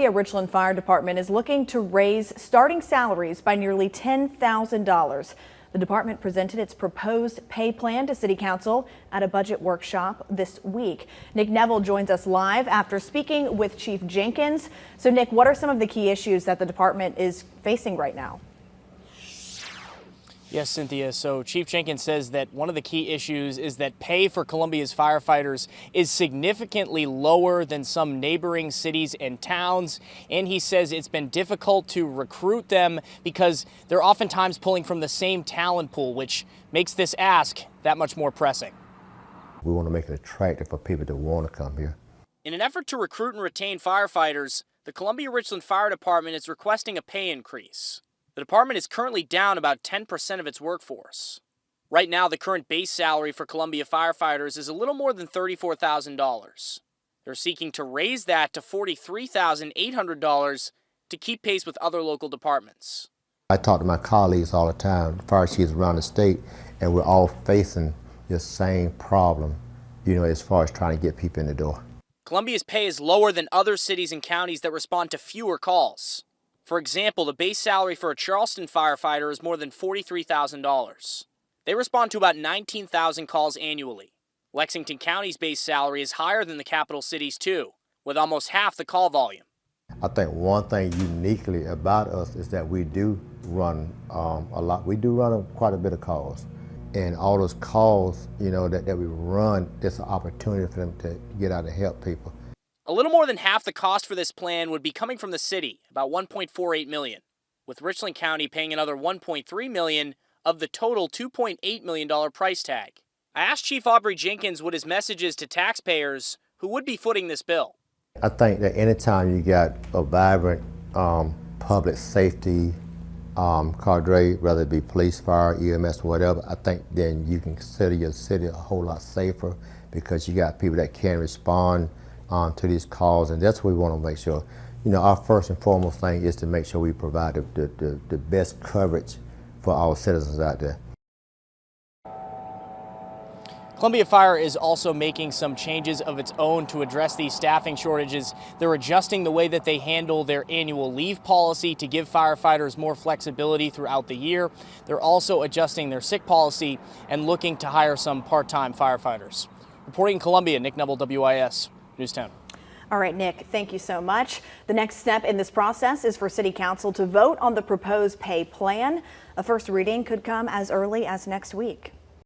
Columbia Richland Fire Department is looking to raise starting salaries by nearly $10,000. The department presented its proposed pay plan to City Council at a budget workshop this week. Nick Neville joins us live after speaking with Chief Jenkins. So Nick, what are some of the key issues that the department is facing right now? Yes, Cynthia. So Chief Jenkins says that one of the key issues is that pay for Columbia's firefighters is significantly lower than some neighboring cities and towns. And he says it's been difficult to recruit them because they're oftentimes pulling from the same talent pool, which makes this ask that much more pressing. We want to make it attractive for people to want to come here. In an effort to recruit and retain firefighters, the Columbia Richland Fire Department is requesting a pay increase. The department is currently down about 10% of its workforce. Right now, the current base salary for Columbia firefighters is a little more than $34,000. They're seeking to raise that to $43,800 to keep pace with other local departments. I talk to my colleagues all the time, fire chiefs around the state, and we're all facing the same problem, as far as trying to get people in the door. Columbia's pay is lower than other cities and counties that respond to fewer calls. For example, the base salary for a Charleston firefighter is more than $43,000. They respond to about 19,000 calls annually. Lexington County's base salary is higher than the capital cities too, with almost half the call volume. I think one thing uniquely about us is that we do run a lot. We do run quite a bit of calls. And all those calls, that we run, it's an opportunity for them to get out and help people. A little more than half the cost for this plan would be coming from the city, about $1.48 million, with Richland County paying another $1.3 million of the total $2.8 million price tag. I asked Chief Aubrey Jenkins what his message is to taxpayers who would be footing this bill. I think that anytime you got a vibrant public safety cadre, whether it be police, fire, EMS, whatever, I think then you can consider your city a whole lot safer because you got people that can respond to these calls, and that's what we want to make sure. Our first and foremost thing is to make sure we provide the best coverage for our citizens out there. Columbia Fire is also making some changes of its own to address these staffing shortages. They're adjusting the way that they handle their annual leave policy to give firefighters more flexibility throughout the year. They're also adjusting their sick policy and looking to hire some part-time firefighters. Reporting in Columbia, Nick Neville, WIS News 10. All right, Nick, thank you so much. The next step in this process is for City Council to vote on the proposed pay plan. A first reading could come as early as next week.